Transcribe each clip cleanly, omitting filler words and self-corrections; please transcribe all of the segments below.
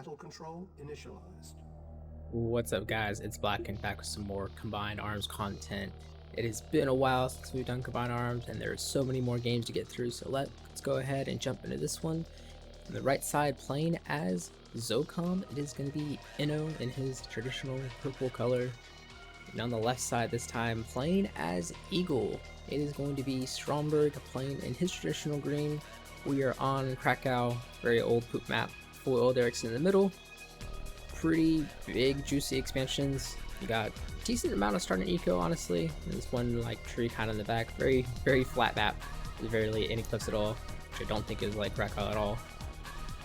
battle control initialized. What's up, guys? It's Blackhawks back with some more Combined Arms content. It has been a while since we've done Combined Arms, and there's so many more games to get through, so let's go ahead and jump into this one. On the right side, playing as Zocom, it is going to be Inno in his traditional purple color. And on the left side this time, playing as Eagle, it is going to be Stromberg playing in his traditional green. We are on Krakow, very old poop map, full oil derricks in the middle. Pretty big juicy expansions. You got a decent amount of starting eco, honestly. There's one like tree kind of in the back, very flat map with barely any cliffs at all, which I don't think is like Krakow at all.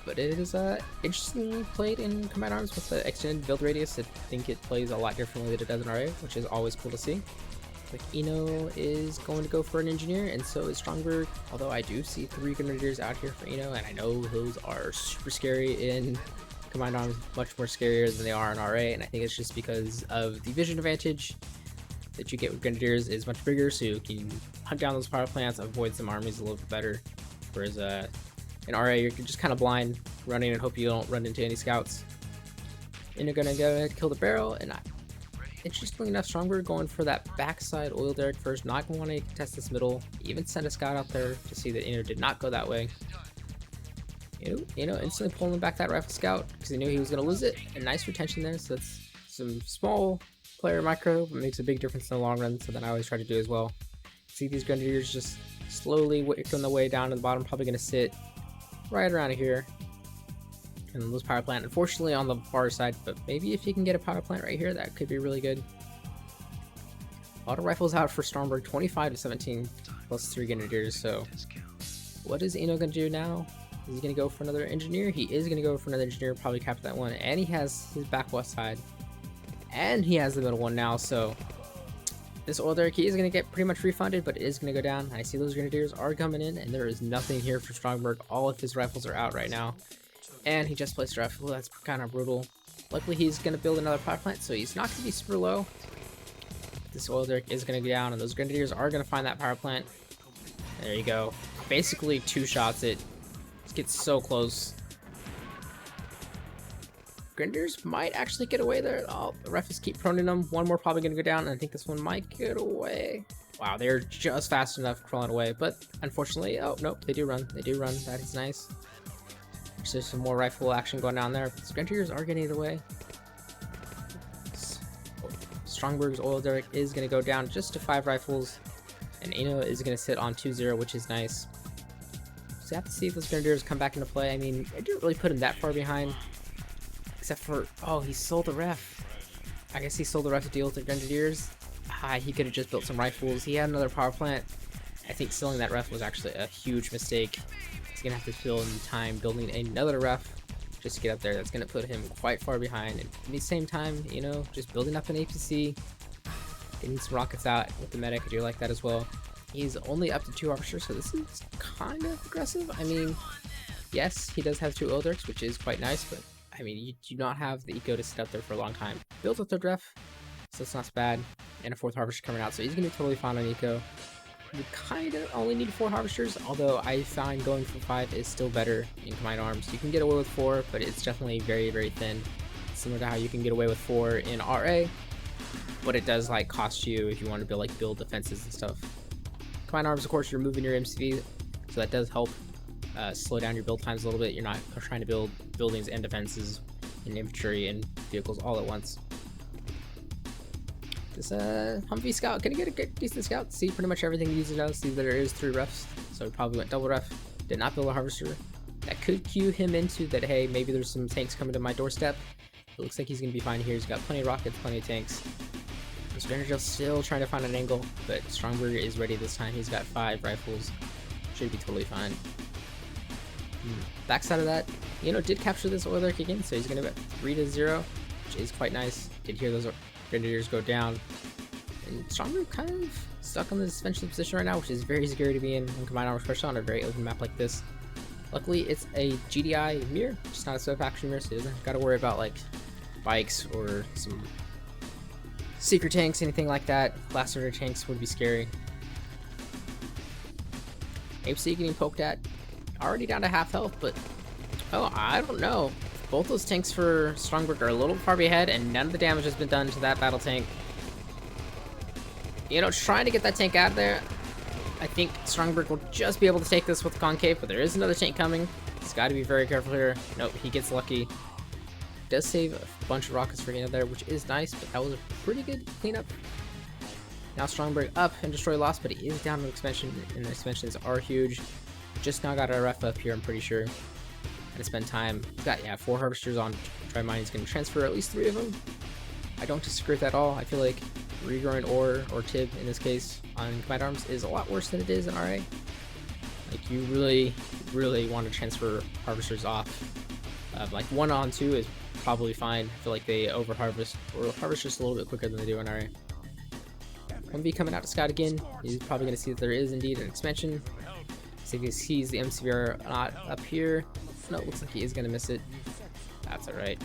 But it is interestingly played in Combined Arms with the extended build radius. I think it plays a lot differently than it does in RA, which is always cool to see. Like Inno is going to go for an engineer, and so is Stromberg. Although I do see 3 grenadiers out here for Inno, and I know those are super scary in Combined Arms, much more scarier than they are in RA, and I think it's just because of the vision advantage that you get with grenadiers is much bigger, so you can hunt down those power plants, avoid some armies a little bit better. Whereas in RA, you're just kind of blind, running and hope you don't run into any scouts. And you're gonna go kill the barrel, and interestingly enough, Stromberg going for that backside oil derrick first, not gonna want to contest this middle. Even sent a scout out there to see that Inno did not go that way. Instantly pulling back that rifle scout because he knew he was going to lose it. And nice retention there, so that's some small player micro, but makes a big difference in the long run, so then I always try to do as well. See these grenadiers just slowly working their way down to the bottom, probably going to sit right around here. And then those power plant, unfortunately on the far side, but maybe if you can get a power plant right here, that could be really good. Auto rifles out for Stromberg, 25 to 17 plus 3 grenadiers, so what is Inno going to do now? Is he going to go for another engineer? He is going to go for another engineer, probably capture that one. And he has his back west side. And he has the middle one now, so this oil derrick, he is going to get pretty much refunded, but it is going to go down. I see those grenadiers are coming in, and there is nothing here for Stromberg. All of his rifles are out right now. And he just placed a rifle. That's kind of brutal. Luckily, he's going to build another power plant, so he's not going to be super low. This oil derrick is going to go down, and those grenadiers are going to find that power plant. There you go. Basically 2 shots it. Gets so close. Grenadiers might actually get away there. Oh, the rifles keep proning them. One more probably going to go down, and I think this one might get away. Wow, they're just fast enough crawling away, but unfortunately, oh, nope, they do run. They do run. That is nice. There's some more rifle action going down there. But the grenadiers are getting it away. Stromberg's oil derrick is going to go down just to 5 rifles, and Inno is going to sit on 2-0, which is nice. So you have to see if those grenadiers come back into play. I mean, I didn't really put him that far behind, except for, oh, he sold the ref. I guess he sold the ref to deal with the grenadiers. He could have just built some rifles. He had another power plant. I think selling that ref was actually a huge mistake. He's gonna have to fill in time building another ref just to get up there. That's gonna put him quite far behind. And at the same time, just building up an APC, getting some rockets out with the medic. I do like that as well. He's only up to 2 archers, so this is kind of aggressive. I mean, yes, he does have 2 oil derricks, which is quite nice, but I mean, you do not have the eco to sit up there for a long time. Built a 3rd ref, so it's not so bad, and a 4th harvester coming out, so he's going to be totally fine on eco. You kind of only need 4 harvesters, although I find going for 5 is still better in Combined Arms. You can get away with 4, but it's definitely very thin, similar to how you can get away with 4 in RA, but it does like cost you if you want to build defenses and stuff. Combined Arms, of course, you're moving your MCV, so that does help slow down your build times a little bit. You're not trying to build buildings and defenses and infantry and vehicles all at once. This Humvee scout gonna get a good, decent scout. See pretty much everything he uses now. See that there is 3 refs, so he probably went double ref. Did not build a harvester. That could cue him into that. Hey, maybe there's some tanks coming to my doorstep. It looks like he's gonna be fine here. He's got plenty of rockets, plenty of tanks. Stromberg still trying to find an angle, but Stromberg is ready this time. He's got 5 rifles. Should be totally fine. Backside of that, did capture this oil derrick again, so he's going to bet 3-0, which is quite nice. Did hear those grenadiers go down. And Stromberg kind of stuck on the defensive position right now, which is very scary to be in Combined Arms, especially on a very open map like this. Luckily, it's a GDI mirror, just not a swift action mirror, so he doesn't got to worry about like bikes or some secret tanks, anything like that. Blast order tanks would be scary. APC getting poked at. Already down to half health, but oh, I don't know. both those tanks for Stromberg are a little far ahead, and none of the damage has been done to that battle tank. You know, trying to get that tank out of there. I think Stromberg will just be able to take this with concave, but there is another tank coming. He's got to be very careful here. Nope, he gets lucky. Does save a bunch of rockets for getting there, which is nice, but that was a pretty good cleanup. Now Stromberg up and destroy lost, but he is down in expansion, and the expansions are huge. Just now got a ref up here, I'm pretty sure. Gonna spend time. He's got, yeah, 4 harvesters on try mine. He's gonna transfer at least 3 of them. I don't disagree with that at all. I feel like regrowing ore or tib in this case on combined arms is a lot worse than it is in RA. Like, you really want to transfer harvesters off. Like 1 on 2 is probably fine. I feel like they over harvest or harvest just a little bit quicker than they do in RA. 1B coming out to scout again. He's probably going to see that there is indeed an expansion. See if he sees the MCVR not up here. No, it looks like he is going to miss it. That's alright.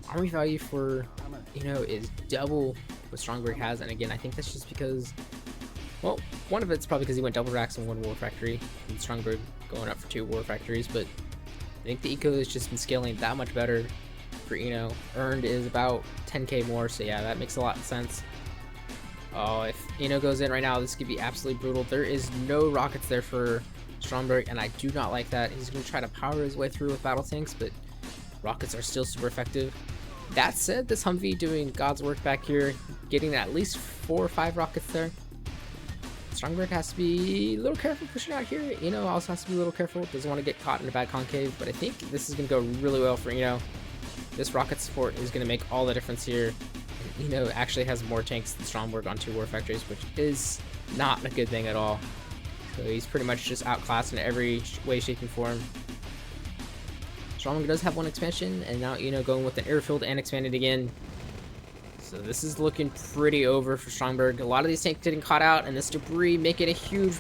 Army value for Inno is double what Stromberg has, and again, I think that's just because, well, one of it's probably because he went double racks and 1 war factory, and Stromberg going up for 2 war factories, but I think the eco has just been scaling that much better for Inno. Earned is about 10k more, so yeah, that makes a lot of sense. Oh, if Inno goes in right now, this could be absolutely brutal. There is no rockets there for Stromberg, and I do not like that. He's going to try to power his way through with battle tanks, but rockets are still super effective. That said, this Humvee doing God's work back here, getting at least 4 or 5 rockets there. Stromberg has to be a little careful pushing out here. Inno also has to be a little careful. Doesn't want to get caught in a bad concave, but I think this is going to go really well for Inno. This rocket support is going to make all the difference here. And Inno actually has more tanks than Stromberg on 2 war factories, which is not a good thing at all. So he's pretty much just outclassed in every way, shape, and form. Stromberg does have 1 expansion, and now Inno going with an airfield and expanded again. So this is looking pretty over for Stromberg. A lot of these tanks getting caught out, and this debris making a huge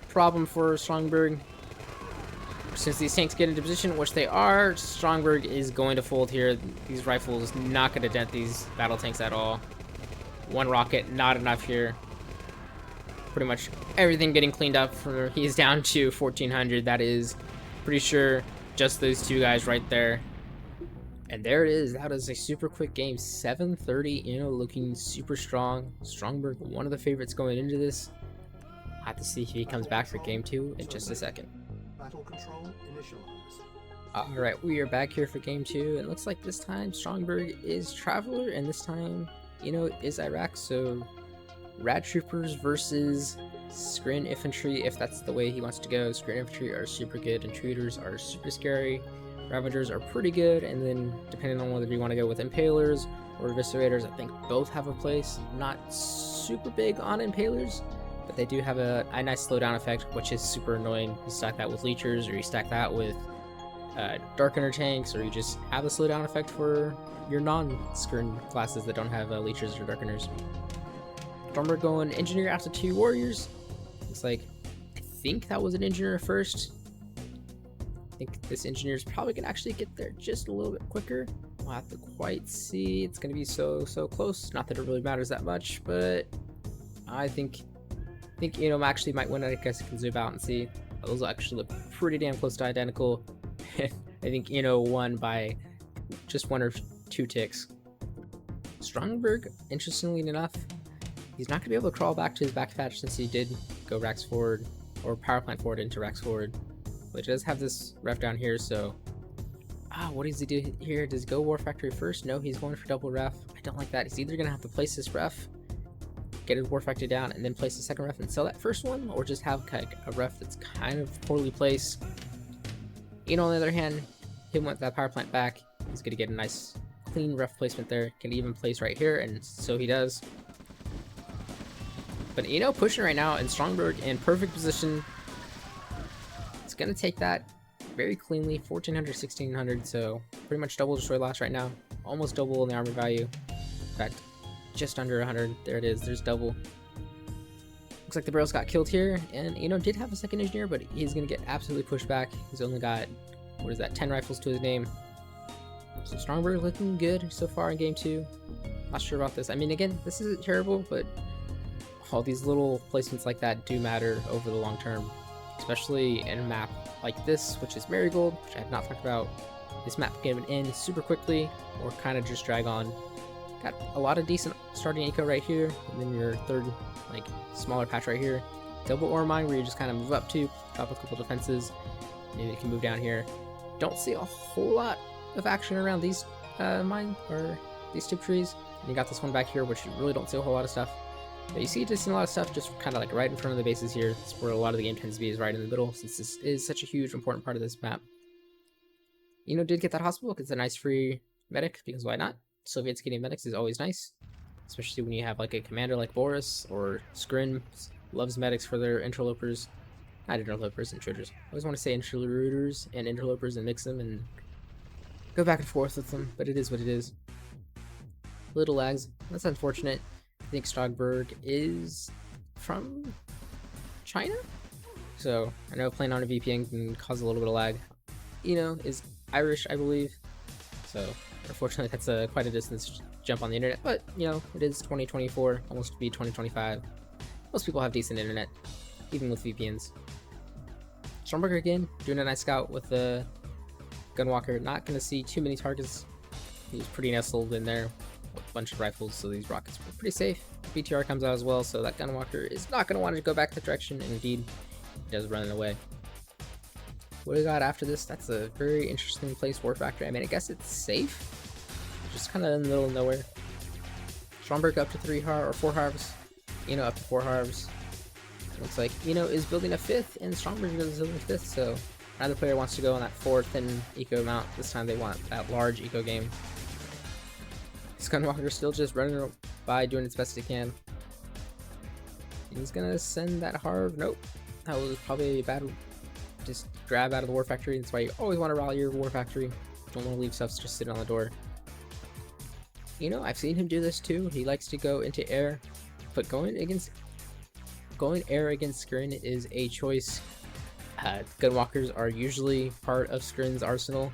problem for Stromberg. Since these tanks get into position, which they are, Stromberg is going to fold here. These rifles not going to dent these battle tanks at all. 1 rocket, not enough here. Pretty much everything getting cleaned up. He's down to 1400. That is pretty sure just those 2 guys right there. And there it is. That is a super quick game. 7:30. Inno looking super strong. Stromberg, one of the favorites going into this. I have to see if he comes back for game 2 in just a second. Battle control initialized. Alright, we are back here for game 2. It looks like this time Stromberg is Traveler, and this time Inno is Iraq. So Rad Troopers versus Screen Infantry, if that's the way he wants to go. Screen Infantry are super good, Intruders are super scary. Ravagers are pretty good, and then depending on whether you want to go with Impalers or Eviscerators, I think both have a place. Not super big on Impalers, but they do have a nice slowdown effect, which is super annoying. You stack that with Leechers, or you stack that with Darkener tanks, or you just have a slowdown effect for your non-Screen classes that don't have Leechers or Darkeners. Stromberg going Engineer after 2 Warriors. Looks like, I think that was an Engineer first. I think this Engineer is probably going to actually get there just a little bit quicker. We'll have to quite see. It's going to be so close. Not that it really matters that much, but I think actually might win it. I guess I can zoom out and see. Those will actually look pretty damn close to identical. I think Inno won by just 1 or 2 ticks. Stromberg, interestingly enough, he's not going to be able to crawl back to his back patch since he did go racks forward, or power plant forward into racks forward. But it does have this ref down here, so what does he do here? Does he go war factory first? No, he's going for double ref. I don't like that. He's either gonna have to place this ref, get his war factory down, and then place the second ref and sell that first one, or just have a ref that's kind of poorly placed. On the other hand, him with that power plant back, he's gonna get a nice clean ref placement there. Can even place right here, and so he does. But Inno pushing right now, and Stromberg in perfect position. It's gonna take that very cleanly, 1400, 1600, so pretty much double destroy loss right now. Almost double in the armor value. In fact, just under 100. There it is. There's double. Looks like the barrels got killed here, and Inno did have a second Engineer, but he's gonna get absolutely pushed back. He's only got, 10 rifles to his name. So Stromberg looking good so far in game 2. Not sure about this. I mean, again, this isn't terrible, but all these little placements like that do matter over the long term, especially in a map like this, which is Marigold, which I have not talked about, this map can end super quickly or kind of just drag on. Got a lot of decent starting eco right here, and then your third, like, smaller patch right here. Double ore mine where you just kind of move up to, pop a couple defenses, maybe you can move down here. Don't see a whole lot of action around these mine or these tube trees. And you got this one back here, which you really don't see a whole lot of stuff. But you see just a lot of stuff just kind of like right in front of the bases here. That's where a lot of the game tends to be, is right in the middle, since this is such a huge important part of this map. Inno did get that hospital because it's a nice free medic, because why not? Soviets getting medics is always nice, especially when you have like a commander like Boris, or Skrin loves medics for their interlopers. Not interlopers, intruders. I always want to say intruders and interlopers and mix them and go back and forth with them, but it is what it is. Little lags. That's unfortunate. I think Stromberg is from China? So I know playing on a VPN can cause a little bit of lag. Inno is Irish, I believe. So unfortunately that's quite a distance jump on the internet, but you know, it is 2024, almost to be 2025. Most people have decent internet, even with VPNs. Stromberg again, doing a nice scout with the Gunwalker. Not going to see too many targets. He's pretty nestled in there with a bunch of rifles, so these rockets were pretty safe. BTR comes out as well, so that Gunwalker is not going to want to go back that direction, and indeed, he does run away. What do we got after this? That's a very interesting place, War Factory. I mean, I guess it's safe. Just kind of in the middle of nowhere. Stromberg up to 4 harves. Inno up to 4 harves. Looks like Inno is building a 5th, and Stromberg is building a 5th, so another player wants to go on that 4th and eco mount. This time they want that large eco game. Gunwalker still just running by, doing its best it can. He's gonna send that harv. Nope. That was probably a bad just grab out of the War Factory. That's why you always want to rally your War Factory. Don't want to leave stuff just sitting on the door. You know, I've seen him do this too. He likes to go into air, but going air against Skrin is a choice. Gunwalkers are usually part of Skrin's arsenal,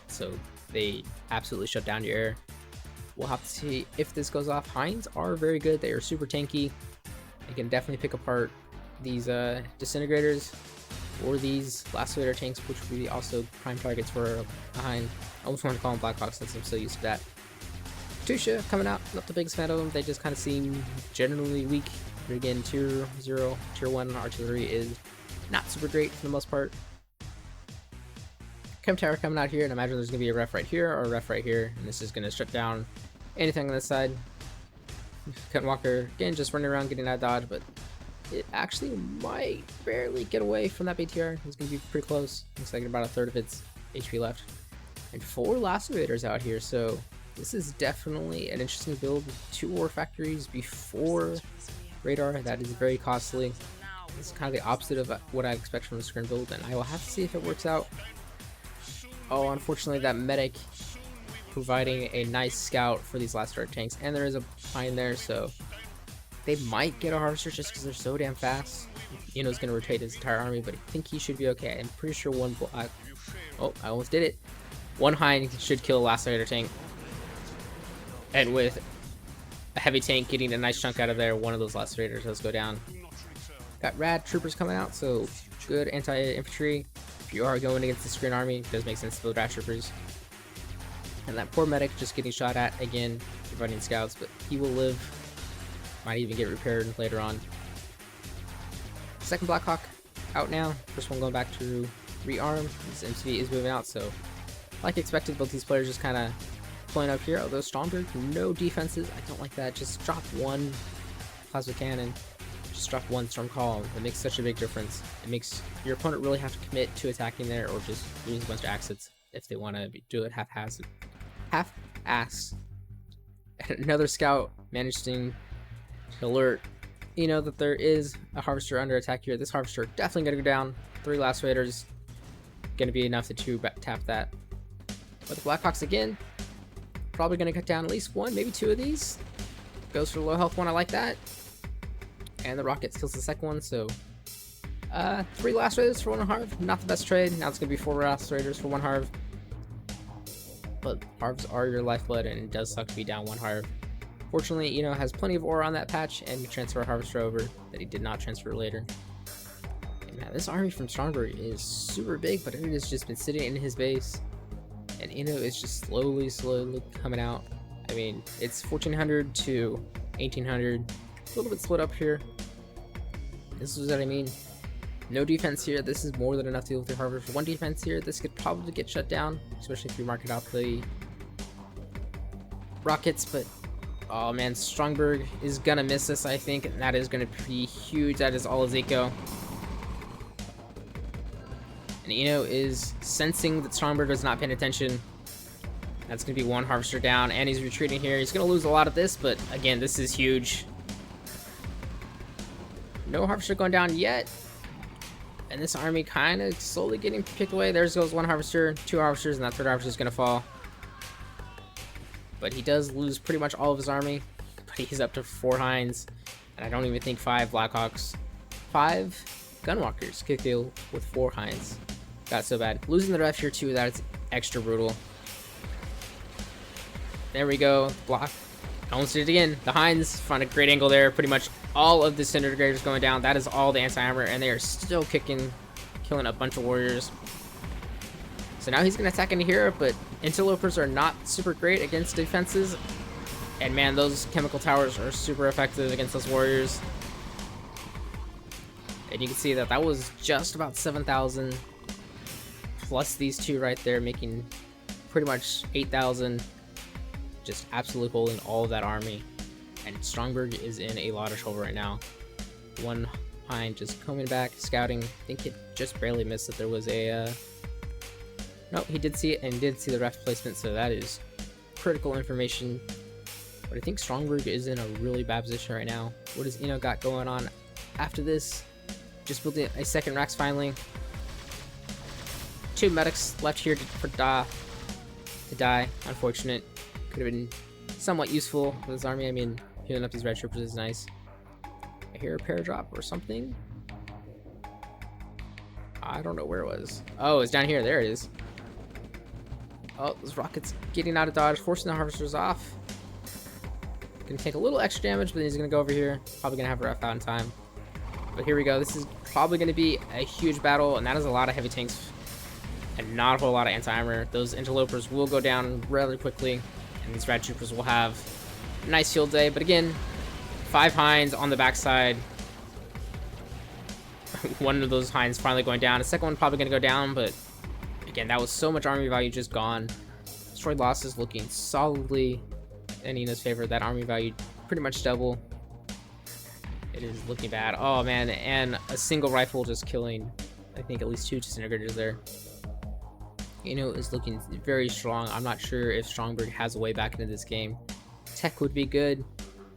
so they absolutely shut down your air. We'll have to see if this goes off. Hinds are very good. They are super tanky. They can definitely pick apart these disintegrators or these lacerator tanks, which would be also prime targets for Hind. I almost want to call them Blackhawks since I'm so used to that. Tusha coming out, not the biggest fan of them. They just kind of seem generally weak. But again, tier 0, tier 1 artillery is not super great for the most part. Chem tower coming out here, and imagine there's going to be a ref right here or a ref right here, and this is going to strip down anything on this side. Gunwalker, again, just running around getting that dodge, but it actually might barely get away from that BTR. It's going to be pretty close. Looks like about a third of its HP left. And 4 lacerators out here, so this is definitely an interesting build. 2 War Factories before radar. That is very costly. It's kind of the opposite of what I expect from the Skrin build, and I will have to see if it works out. Oh, unfortunately, that medic providing a nice scout for these last start tanks, and there is a pine there, so they might get a harvester just because they're so damn fast. Inno's going to rotate his entire army, but I think he should be okay. I'm pretty sure one black. Oh, I almost did it. One Hind should kill a lacerator tank, and with a heavy tank getting a nice chunk out of there, one of those lacerators does go down. Got rad troopers coming out, so good anti-infantry. If you are going against the Skrin army, it does make sense to build rad troopers. And that poor medic just getting shot at again, providing scouts, but he will live. Might even get repaired later on. Second Blackhawk out now. First one going back to rearm. This MCV is moving out, so like expected, both these players just kind of pulling up here. Although Stromberg, no defenses. I don't like that. Just drop one plasma cannon. Just drop one storm column. It makes such a big difference. It makes your opponent really have to commit to attacking there, or just use a bunch of axes if they want to do it half-ass. Another scout managed to alert that there is a harvester under attack here. This harvester definitely gonna go down. 3 lacerators gonna be enough to tap that. But the Blackhawks again, probably gonna cut down at least 1, maybe 2 of these. Goes for the low health one, I like that. And the rocket kills the second one, so 3 lacerators for 1 harv. Not the best trade. Now it's gonna be 4 lacerators for 1 harv. But harvs are your lifeblood, and it does suck to be down 1 harv. Fortunately, Inno has plenty of ore on that patch and can transfer a harvester over that he did not transfer later. And man, this army from Stromberg is super big, but it has just been sitting in his base. And Inno is just slowly coming out. I mean, it's 1400 to 1800, a little bit split up here. This is what I mean. No defense here. This is more than enough to deal with your harvest. One defense here. This could probably get shut down, especially if you mark it out the rockets. But oh man, Stromberg is gonna miss this, I think, and that is gonna be huge. That is all his eco. And Inno is sensing that Stromberg is not paying attention. That's gonna be one harvester down, and he's retreating here. He's gonna lose a lot of this, but again, this is huge. No harvester going down yet. And this army kind of slowly getting picked away. There goes one harvester, two harvesters, and that third harvester is going to fall. But he does lose pretty much all of his army. But he's up to 4 Hinds. And I don't even think 5 Blackhawks. 5 Gunwalkers could deal with 4 Hinds. Got so bad. Losing the ref here too, that's extra brutal. There we go. Block. Almost did it again. The Hinds found a great angle there. Pretty much all of the Disintegrators going down. That is all the anti-armor, and they are still killing a bunch of warriors. So now he's going to attack into here, but interlopers are not super great against defenses. And man, those chemical towers are super effective against those warriors. And you can see that that was just about 7,000 plus these two right there, making pretty much 8,000. Just absolutely holding all of that army. And Stromberg is in a lot of trouble right now. One Hind just coming back, scouting. I think it just barely missed that there was a... No, he did see it and did see the ref placement, so that is critical information. But I think Stromberg is in a really bad position right now. What does Inno got going on after this? Just building a second Rax finally. 2 medics left here to die. Unfortunate. Could have been somewhat useful for this army. I mean, healing up these red troopers is nice. I hear a paradrop or something. I don't know where it was. Oh, it's down here. There it is. Oh, those rockets getting out of dodge, forcing the harvesters off. Gonna take a little extra damage, but he's gonna go over here. Probably gonna have a ref out in time. But here we go. This is probably gonna be a huge battle, and that is a lot of heavy tanks and not a whole lot of anti-armor. Those interlopers will go down rather quickly. And these red troopers will have a nice field day. But again, 5 Hinds on the backside. One of those Hinds finally going down. The second one probably going to go down. But again, that was so much army value just gone. Destroyed losses looking solidly in Inno's favor. That army value pretty much double. It is looking bad. Oh man, and a single rifle just killing, I think, at least 2 disintegrators there. Inno is looking very strong. I'm not sure if Stromberg has a way back into this game. Tech would be good,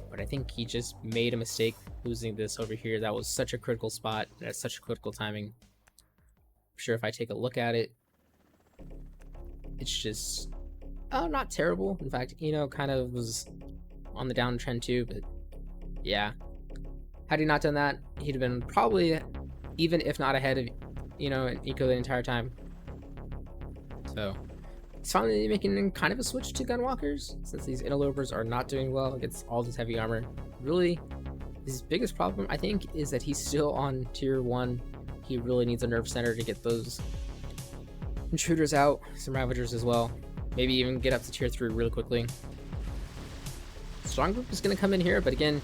but I think he just made a mistake losing this over here. That was such a critical spot. That's such a critical timing. I'm sure if I take a look at it, it's just not terrible. In fact, Inno kind of was on the downtrend too, but yeah. Had he not done that, he'd have been probably, even if not ahead of Inno and Eco the entire time. So he's finally making kind of a switch to gunwalkers, since these interlopers are not doing well against all this heavy armor. Really, his biggest problem, I think, is that he's still on tier 1. He really needs a nerve center to get those intruders out, some ravagers as well. Maybe even get up to tier 3 really quickly. Stromberg is going to come in here, but again,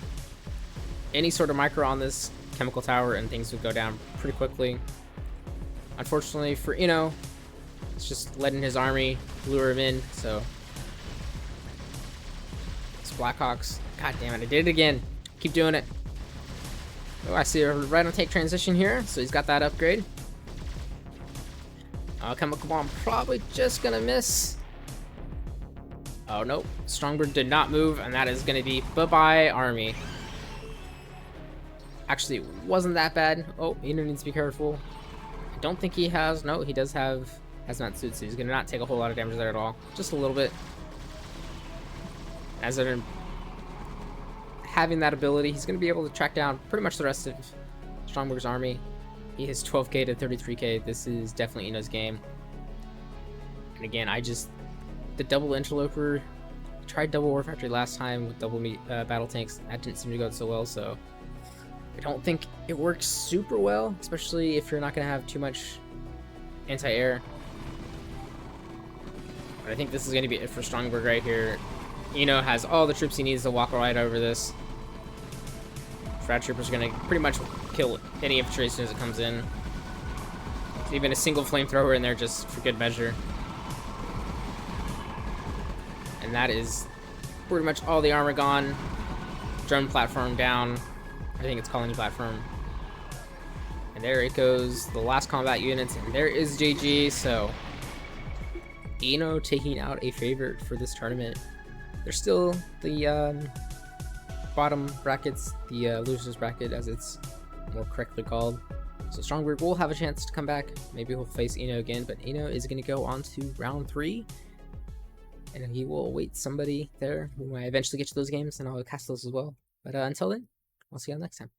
any sort of micro on this chemical tower and things would go down pretty quickly. Unfortunately for Inno, it's just letting his army lure him in, so it's Blackhawks. God damn it, I did it again. Keep doing it. Oh, I see a right on take transition here, so he's got that upgrade. Chemical bomb probably just gonna miss. Oh no, Stromberg did not move, and that is gonna be bye-bye army. Actually, it wasn't that bad. Oh, Inno needs to be careful. I don't think he has. No, he does have hazmat suit, so he's gonna not take a whole lot of damage there at all. Just a little bit. As they're having that ability, he's gonna be able to track down pretty much the rest of Stromberg's army. He has 12k to 33k. This is definitely Inno's game. And again, the double interloper, I tried double war factory last time with double battle tanks. That didn't seem to go so well, so I don't think it works super well, especially if you're not gonna have too much anti-air. But But I think this is going to be it for Stromberg right here. Inno has all the troops he needs to walk right over this. Strat Trooper's going to pretty much kill any infantry as soon as it comes in. There's even a single flamethrower in there just for good measure. And that is pretty much all the armor gone. Drone platform down. I think it's colony platform. And there it goes, the last combat units, and there is GG. So Inno taking out a favorite for this tournament. There's still the bottom brackets, the losers bracket as it's more correctly called. So Stromberg will have a chance to come back. Maybe he'll face Inno again, but Inno is going to go on to round 3. And he will await somebody there who might eventually get to those games, and I'll cast those as well. But until then, I'll see you all next time.